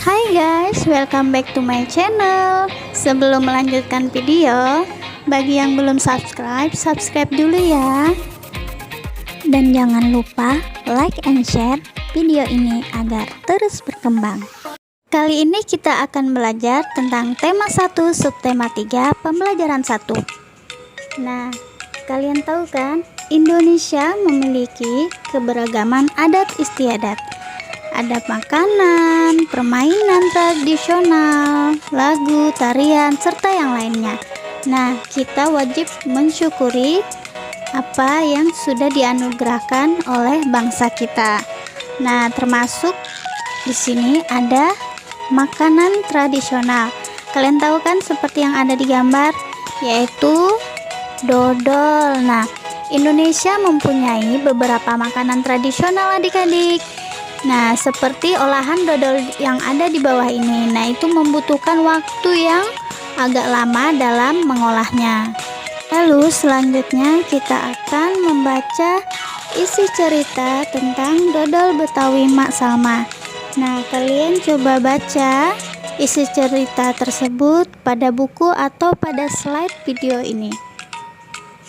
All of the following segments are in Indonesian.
Hai guys, welcome back to my channel. Sebelum melanjutkan video, bagi yang belum subscribe, subscribe dulu ya. Dan jangan lupa like and share video ini agar terus berkembang. Kali ini kita akan belajar tentang tema 1 subtema 3 pembelajaran 1. Nah, kalian tahu kan, Indonesia memiliki keberagaman adat istiadat. Ada makanan, permainan tradisional, lagu, tarian, serta yang lainnya. Nah, kita wajib mensyukuri apa yang sudah dianugerahkan oleh bangsa kita. Nah, termasuk di sini ada makanan tradisional. Kalian tahu kan seperti yang ada di gambar, yaitu dodol. Nah, Indonesia mempunyai beberapa makanan tradisional adik-adik. Nah, seperti olahan dodol yang ada di bawah ini. Nah, itu membutuhkan waktu yang agak lama dalam mengolahnya. Lalu selanjutnya kita akan membaca isi cerita tentang dodol Betawi Mak Salma. Nah, kalian coba baca isi cerita tersebut pada buku atau pada slide video ini.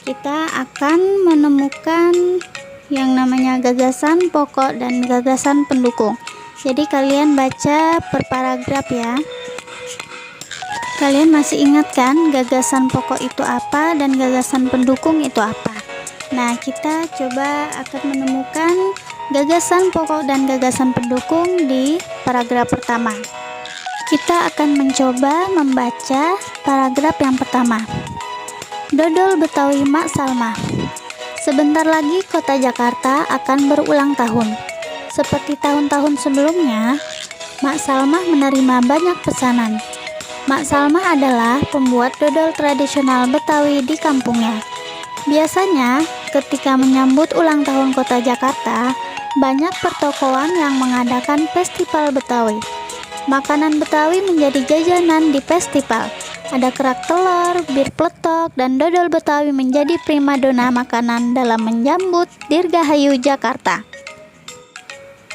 Kita akan menemukan yang namanya gagasan pokok dan gagasan pendukung. Jadi kalian baca per paragraf ya. Kalian masih ingat kan gagasan pokok itu apa dan gagasan pendukung itu apa? Nah, kita coba akan menemukan gagasan pokok dan gagasan pendukung di paragraf pertama. Kita akan mencoba membaca paragraf yang pertama. Dodol Betawi Mak Salma. Sebentar lagi kota Jakarta akan berulang tahun. Seperti tahun-tahun sebelumnya, Mak Salma menerima banyak pesanan. Mak Salma adalah pembuat dodol tradisional Betawi di kampungnya. Biasanya, ketika menyambut ulang tahun kota Jakarta, banyak pertokoan yang mengadakan festival Betawi. Makanan Betawi menjadi jajanan di festival. Ada kerak telur, bir peletok, dan dodol Betawi menjadi primadona makanan dalam menyambut Dirgahayu Jakarta.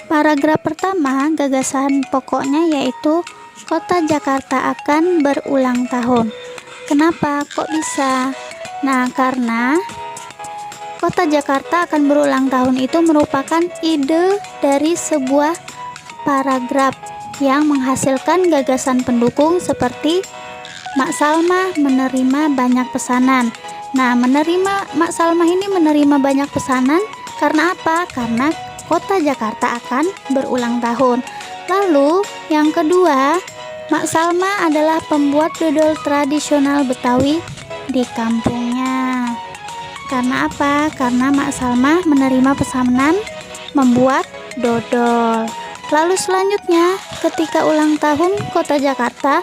Paragraf pertama, gagasan pokoknya yaitu kota Jakarta akan berulang tahun. Kenapa? Kok bisa? Nah, karena kota Jakarta akan berulang tahun itu merupakan ide dari sebuah paragraf yang menghasilkan gagasan pendukung seperti Mak Salma menerima banyak pesanan. Nah, Mak Salma ini menerima banyak pesanan karena apa? Karena kota Jakarta akan berulang tahun. Lalu, yang kedua, Mak Salma adalah pembuat dodol tradisional Betawi di kampungnya. Karena apa? Karena Mak Salma menerima pesanan membuat dodol. Lalu selanjutnya, ketika ulang tahun kota Jakarta,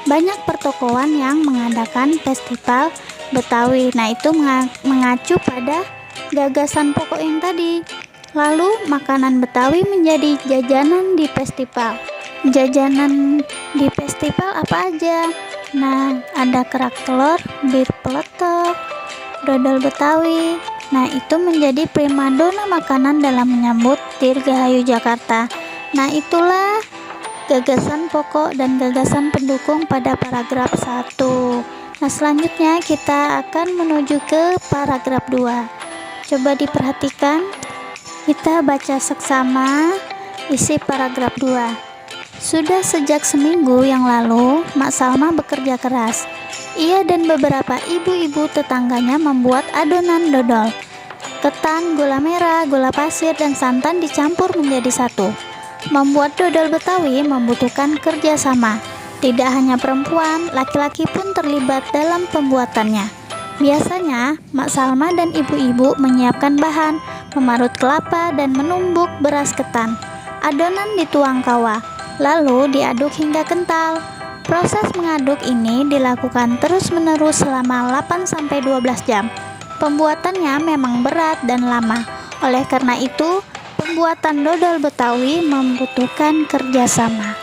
banyak pertokoan yang mengadakan festival Betawi. Nah, itu mengacu pada gagasan pokok yang tadi. Lalu makanan Betawi menjadi jajanan di festival. Jajanan di festival apa aja? Nah, ada kerak telur, bir peletok, dodol Betawi. Nah, itu menjadi primadona makanan dalam menyambut Dirgahayu Jakarta. Nah, itulah gagasan pokok dan gagasan pendukung pada paragraf 1. Nah, selanjutnya kita akan menuju ke paragraf 2. Coba diperhatikan. Kita baca seksama isi paragraf 2. Sudah sejak seminggu yang lalu, Mak Salma bekerja keras. Ia dan beberapa ibu-ibu tetangganya membuat adonan dodol. Ketan, gula merah, gula pasir, dan santan dicampur menjadi satu. Membuat dodol Betawi membutuhkan kerjasama. Tidak hanya perempuan, laki-laki pun terlibat dalam pembuatannya. Biasanya, Mak Salma dan ibu-ibu menyiapkan bahan, memarut kelapa, dan menumbuk beras ketan. Adonan dituang kawah, lalu diaduk hingga kental. Proses mengaduk ini dilakukan terus-menerus selama 8-12 jam. Pembuatannya memang berat dan lama. Oleh karena itu, pembuatan dodol Betawi membutuhkan kerjasama.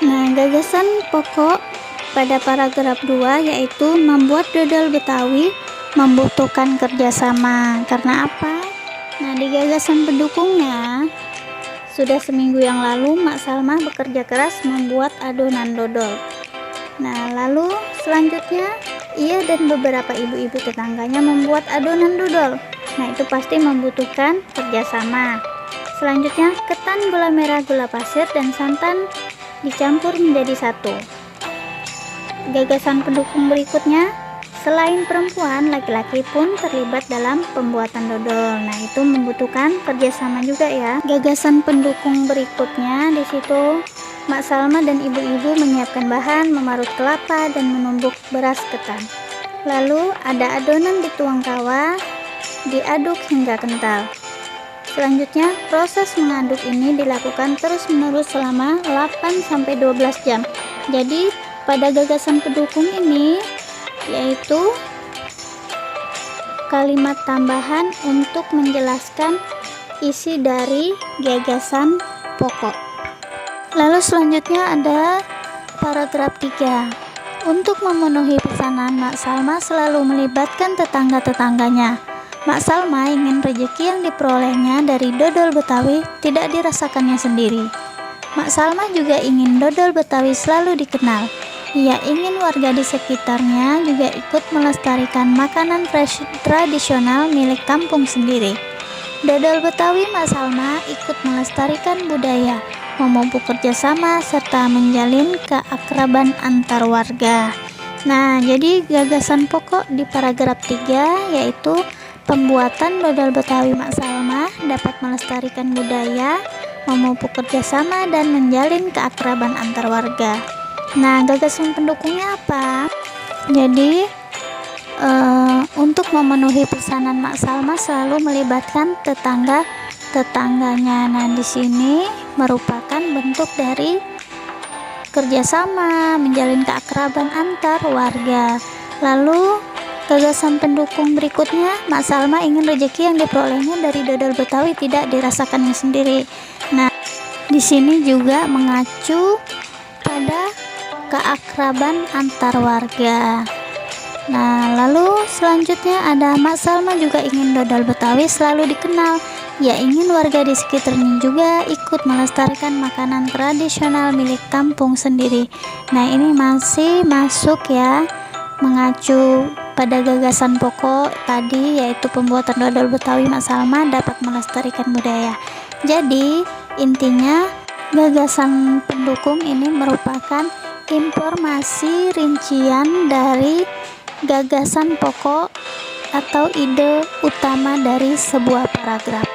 Nah, gagasan pokok pada paragraf 2 yaitu membuat dodol Betawi membutuhkan kerjasama. Karena apa? Nah, di gagasan pendukungnya Sudah seminggu yang lalu Mak Salma bekerja keras membuat adonan dodol. Nah, lalu selanjutnya ia dan beberapa ibu-ibu tetangganya membuat adonan dodol. Nah, itu pasti membutuhkan kerjasama. Selanjutnya, ketan, gula merah, gula pasir, dan santan dicampur menjadi satu. Gagasan pendukung berikutnya, selain perempuan, laki-laki pun terlibat dalam pembuatan dodol. Nah, itu membutuhkan kerjasama juga ya. Gagasan pendukung berikutnya di situ Mak Salma dan ibu-ibu menyiapkan bahan, memarut kelapa, dan menumbuk beras ketan. Lalu ada adonan dituang tawa, diaduk hingga kental. Selanjutnya, proses mengaduk ini dilakukan terus-menerus selama 8-12 jam. Jadi, pada gagasan pendukung ini yaitu kalimat tambahan untuk menjelaskan isi dari gagasan pokok. Lalu selanjutnya ada paragraf 3. Untuk memenuhi pesanan, Mak Salma selalu melibatkan tetangga-tetangganya. Mak Salma ingin rezeki yang diperolehnya dari dodol Betawi tidak dirasakannya sendiri. Mak Salma juga ingin dodol Betawi selalu dikenal. Ia ingin warga di sekitarnya juga ikut melestarikan makanan tradisional milik kampung sendiri. Dodol Betawi Mak Salma ikut melestarikan budaya, memupuk kerjasama, serta menjalin keakraban antar warga. Nah, jadi gagasan pokok di paragraf 3 yaitu pembuatan dodol Betawi Mak Salma dapat melestarikan budaya, memupuk kerjasama, dan menjalin keakraban antar warga. Nah, gagasan pendukungnya apa? Jadi, untuk memenuhi pesanan Mak Salma selalu melibatkan tetangga-tetangganya. Nah, di sini merupakan bentuk dari kerjasama, menjalin keakraban antar warga. Lalu, gagasan pendukung berikutnya, Mak Salma ingin rezeki yang diperolehnya dari dodol Betawi tidak dirasakannya sendiri. Nah, di sini juga mengacu pada keakraban antar warga. Nah, lalu selanjutnya ada Mak Salma juga ingin dodol Betawi selalu dikenal. Ia ingin warga di sekitarnya juga ikut melestarikan makanan tradisional milik kampung sendiri. Nah, ini masih masuk ya, mengacu pada gagasan pokok tadi yaitu pembuatan dodol Betawi Mak Salma dapat melestarikan budaya. Jadi, intinya gagasan pendukung ini merupakan informasi rincian dari gagasan pokok atau ide utama dari sebuah paragraf.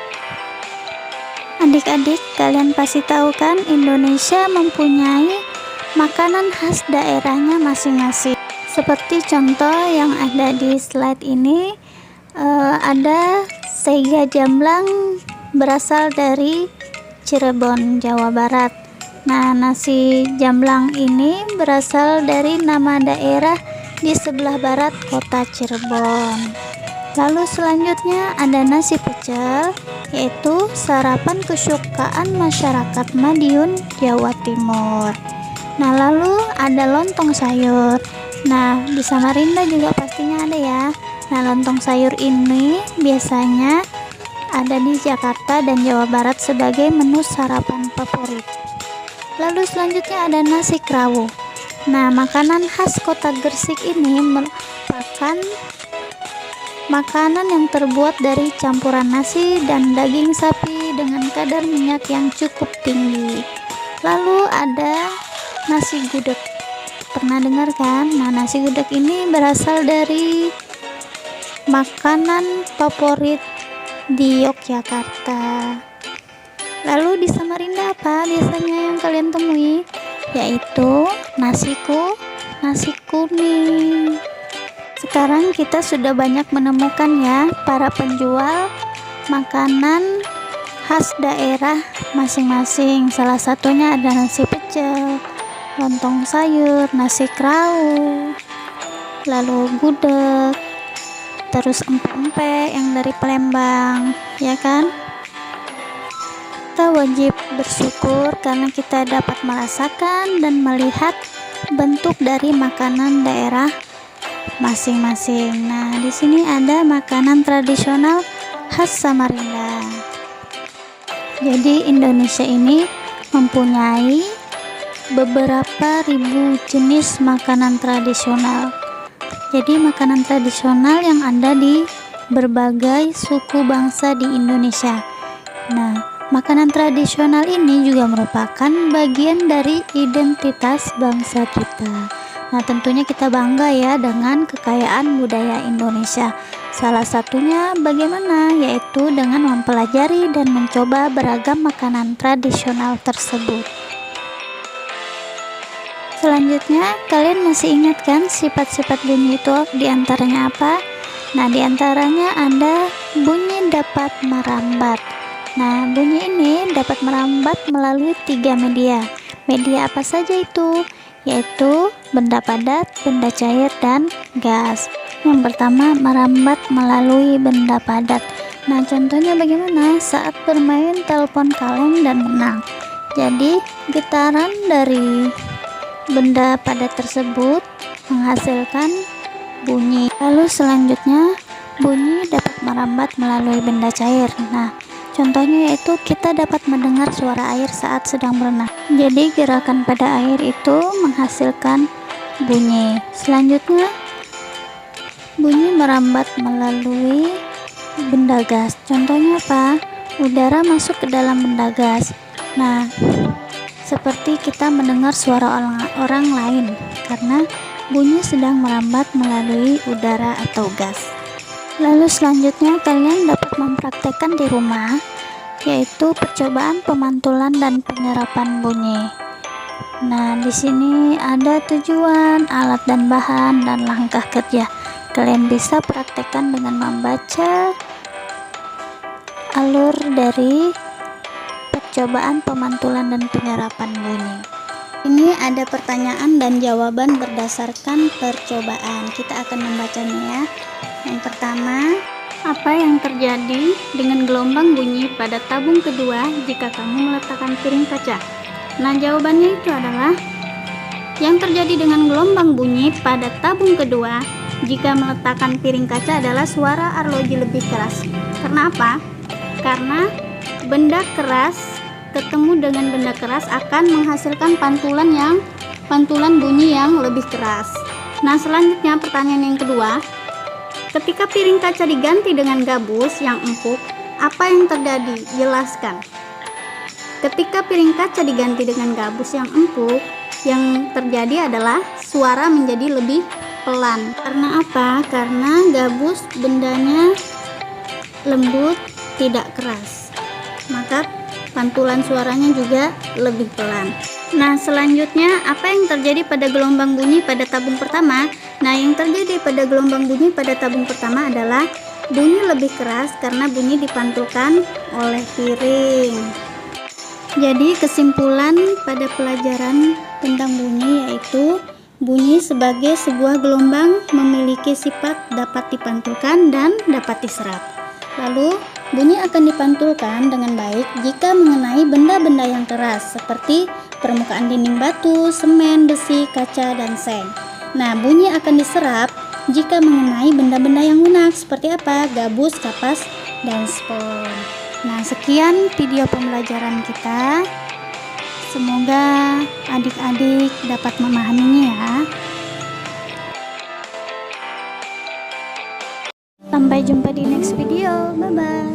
Adik-adik, kalian pasti tahu kan Indonesia mempunyai makanan khas daerahnya masing-masing. Seperti contoh yang ada di slide ini, ada sega jamblang berasal dari Cirebon, Jawa Barat. Nah, nasi jamblang ini berasal dari nama daerah di sebelah barat kota Cirebon. Lalu selanjutnya ada nasi pecel, yaitu sarapan kesukaan masyarakat Madiun, Jawa Timur. Nah, lalu ada lontong sayur. Nah, di Samarinda juga pastinya ada ya. Nah, lontong sayur ini biasanya ada di Jakarta dan Jawa Barat sebagai menu sarapan favorit. Lalu selanjutnya ada nasi kerawu. Nah, makanan khas kota Gresik ini merupakan makanan yang terbuat dari campuran nasi dan daging sapi dengan kadar minyak yang cukup tinggi. Lalu ada nasi gudeg. Pernah dengar kan? Nah, nasi gudeg ini berasal dari makanan favorit di Yogyakarta. Lalu di Samarinda apa biasanya yang kalian temui? Yaitu nasi kuning. Sekarang kita sudah banyak menemukan ya para penjual makanan khas daerah masing-masing. Salah satunya ada nasi pecel, lontong sayur, nasi kerawu, lalu gudeg, terus empek-empek yang dari Palembang, ya kan? Kita wajib bersyukur karena kita dapat merasakan dan melihat bentuk dari makanan daerah masing-masing. Nah, di sini ada makanan tradisional khas Samarinda. Jadi Indonesia ini mempunyai beberapa ribu jenis makanan tradisional. Jadi makanan tradisional yang ada di berbagai suku bangsa di Indonesia. Nah, makanan tradisional ini juga merupakan bagian dari identitas bangsa kita. Nah, tentunya kita bangga ya dengan kekayaan budaya Indonesia. Salah satunya bagaimana? Yaitu dengan mempelajari dan mencoba beragam makanan tradisional tersebut. Selanjutnya, kalian masih ingat kan sifat-sifat bunyi itu diantaranya apa? Nah, diantaranya ada bunyi dapat merambat. Nah, bunyi ini dapat merambat melalui 3 media. Media apa saja itu? Yaitu benda padat, benda cair, dan gas. Yang pertama, merambat melalui benda padat. Nah, contohnya bagaimana? Saat bermain telepon kaleng dan menang. Jadi, getaran dari benda padat tersebut menghasilkan bunyi. Lalu selanjutnya, bunyi dapat merambat melalui benda cair. Nah, contohnya yaitu kita dapat mendengar suara air saat sedang berenang. Jadi gerakan pada air itu menghasilkan bunyi. Selanjutnya, bunyi merambat melalui benda gas. Contohnya apa? Udara masuk ke dalam benda gas. Nah, seperti kita mendengar suara orang lain karena bunyi sedang merambat melalui udara atau gas. Lalu selanjutnya kalian dapat mempraktekkan di rumah, yaitu percobaan pemantulan dan penyerapan bunyi. Nah, di sini ada tujuan, alat dan bahan, dan langkah kerja. Kalian bisa praktekkan dengan membaca alur dari percobaan pemantulan dan penyerapan bunyi. Ini ada pertanyaan dan jawaban berdasarkan percobaan. Kita akan membacanya ya. Yang pertama, apa yang terjadi dengan gelombang bunyi pada tabung kedua jika kamu meletakkan piring kaca? Nah, jawabannya itu adalah yang terjadi dengan gelombang bunyi pada tabung kedua jika meletakkan piring kaca adalah suara arloji lebih keras. Karena apa? Karena benda keras ketemu dengan benda keras akan menghasilkan pantulan bunyi yang lebih keras. Nah, selanjutnya pertanyaan yang kedua, ketika piring kaca diganti dengan gabus yang empuk, apa yang terjadi? Jelaskan. Ketika piring kaca diganti dengan gabus yang empuk, yang terjadi adalah suara menjadi lebih pelan. Karena apa? Karena gabus bendanya lembut, tidak keras. Maka pantulan suaranya juga lebih pelan. Nah, selanjutnya apa yang terjadi pada gelombang bunyi pada tabung pertama? Nah, yang terjadi pada gelombang bunyi pada tabung pertama adalah bunyi lebih keras karena bunyi dipantulkan oleh piring. Jadi, kesimpulan pada pelajaran tentang bunyi yaitu bunyi sebagai sebuah gelombang memiliki sifat dapat dipantulkan dan dapat diserap. Lalu, bunyi akan dipantulkan dengan baik jika mengenai benda-benda yang keras seperti permukaan dinding batu, semen, besi, kaca, dan seng. Nah, bunyi akan diserap jika mengenai benda-benda yang lunak seperti apa? Gabus, kapas, dan spons. Nah, sekian video pembelajaran kita. Semoga adik-adik dapat memahaminya ya. Sampai jumpa di next video. Bye-bye.